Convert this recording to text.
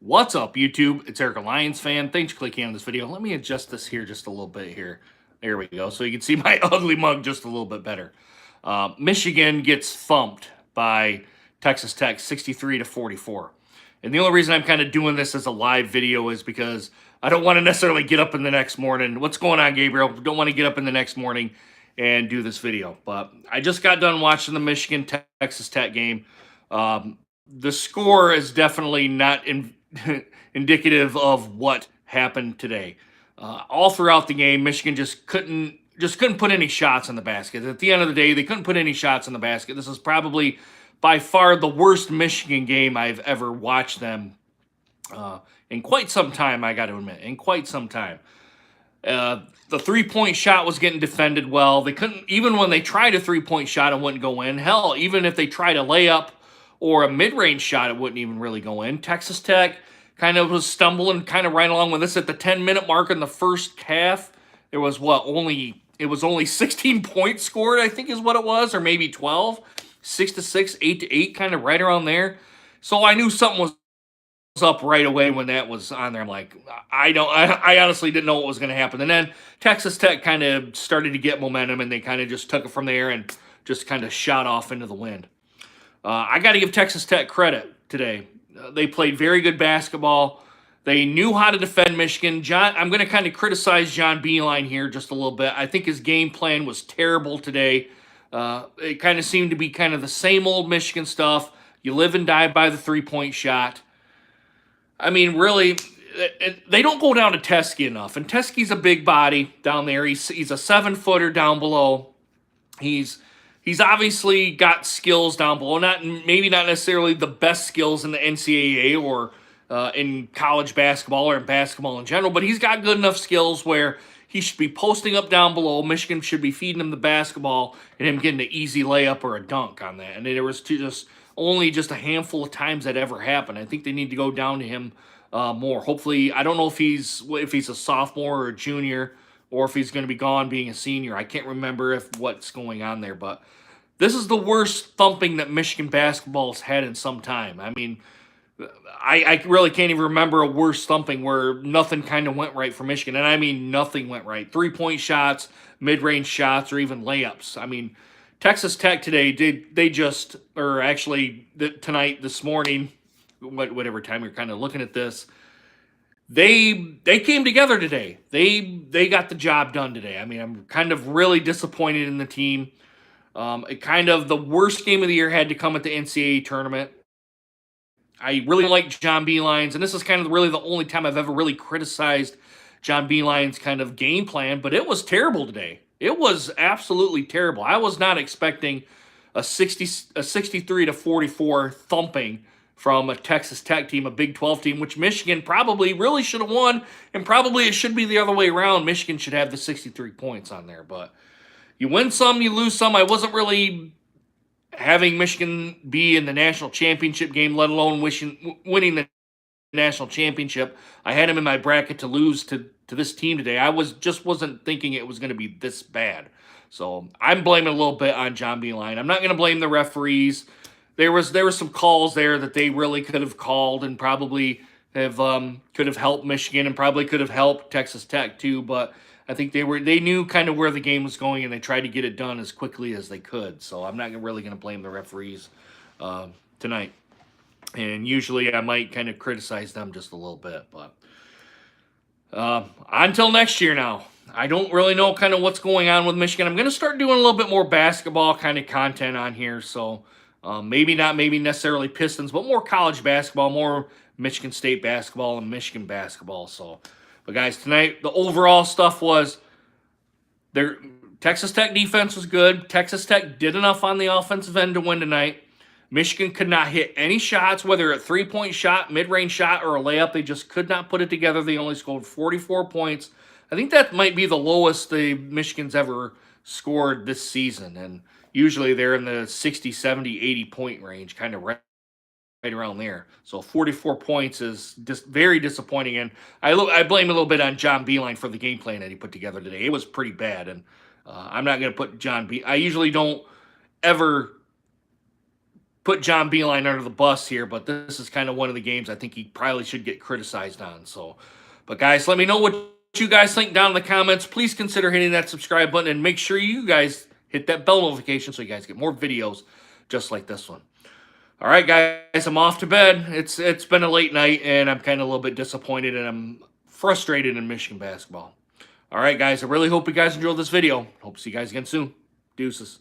What's up, YouTube? It's Eric, a Lions fan. Thanks for clicking on this video. Let me adjust this here just a little bit here. There we go. So you can see my ugly mug just a little bit better. Michigan gets thumped by Texas Tech 63-44. And the only reason I'm kind of doing this as a live video is because I don't want to necessarily get up in the next morning. What's going on, Gabriel? Don't want to get up in the next morning and do this video. But I just got done watching the Michigan-Texas Tech game. The score is definitely not indicative of what happened today. All throughout the game, Michigan just couldn't put any shots in the basket. At the end of the day, they couldn't put any shots in the basket. This is probably by far the worst Michigan game I've ever watched them in quite some time, I got to admit, in quite some time. The three-point shot was getting defended well. They couldn't, even when they tried a three-point shot, it wouldn't go in. Hell, even if they tried a layup or a mid-range shot, it wouldn't even really go in. Texas Tech kind of was stumbling kind of right along with this at the 10-minute mark in the first half. There was only 16 points scored, I think is what it was, or maybe 12. 6-6, 8-8, kind of right around there. So I knew something was up right away when that was on there. I'm like, I honestly didn't know what was going to happen. And then Texas Tech kind of started to get momentum, and they kind of just took it from there and just kind of shot off into the wind. I got to give Texas Tech credit today. They played very good basketball. They knew how to defend Michigan. I'm going to kind of criticize John Beilein here just a little bit. I think his game plan was terrible today. It kind of seemed to be kind of the same old Michigan stuff. You live and die by the three-point shot. I mean, really, they don't go down to Teskey enough. And Teskey's a big body down there. He's a 7-footer down below. He's obviously got skills down below. Maybe not necessarily the best skills in the NCAA or in college basketball or in basketball in general, but he's got good enough skills where he should be posting up down below. Michigan should be feeding him the basketball and him getting an easy layup or a dunk on that. And there was only a handful of times that ever happened. I think they need to go down to him more. Hopefully, I don't know if he's a sophomore or a junior or if he's going to be gone being a senior. I can't remember what's going on there, but this is the worst thumping that Michigan basketball has had in some time. I mean, I really can't even remember a worse thumping where nothing kind of went right for Michigan. And I mean, nothing went right. Three-point shots, mid-range shots, or even layups. I mean, Texas Tech today, tonight, this morning, whatever time you're kind of looking at this, they came together today. They got the job done today. I mean, I'm kind of really disappointed in the team. The worst game of the year had to come at the NCAA tournament. I really like John Beilein's, and this is kind of really the only time I've ever really criticized John Beilein's kind of game plan, but it was terrible today. It was absolutely terrible. I was not expecting a 63-44 thumping from a Texas Tech team, a Big 12 team, which Michigan probably really should have won, and probably it should be the other way around. Michigan should have the 63 points on there, but you win some, you lose some. I wasn't really having Michigan be in the national championship game, let alone winning the national championship. I had them in my bracket to lose to this team today. I wasn't thinking it was going to be this bad. So I'm blaming a little bit on John Beilein. I'm not going to blame the referees. There was some calls there that they really could have called and probably could have helped Michigan and probably could have helped Texas Tech too, but I think they knew kind of where the game was going, and they tried to get it done as quickly as they could. So I'm not really going to blame the referees tonight. And usually I might kind of criticize them just a little bit. But until next year now, I don't really know kind of what's going on with Michigan. I'm going to start doing a little bit more basketball kind of content on here. So maybe not necessarily Pistons, but more college basketball, more Michigan State basketball and Michigan basketball. So... But guys, tonight, the overall stuff was their Texas Tech defense was good. Texas Tech did enough on the offensive end to win tonight. Michigan could not hit any shots, whether a three-point shot, mid-range shot, or a layup. They just could not put it together. They only scored 44 points. I think that might be the lowest the Michigan's ever scored this season. And usually they're in the 60, 70, 80-point range, kind of right around there. So 44 points is just very disappointing. And I blame a little bit on John Beilein for the game plan that he put together today. It was pretty bad. And I'm not going to put I usually don't ever put John Beeline under the bus here, but this is kind of one of the games I think he probably should get criticized on. So, but guys, let me know what you guys think down in the comments. Please consider hitting that subscribe button and make sure you guys hit that bell notification so you guys get more videos just like this one. All right, guys, I'm off to bed. It's been a late night, and I'm kind of a little bit disappointed, and I'm frustrated in Michigan basketball. All right, guys, I really hope you guys enjoyed this video. Hope to see you guys again soon. Deuces.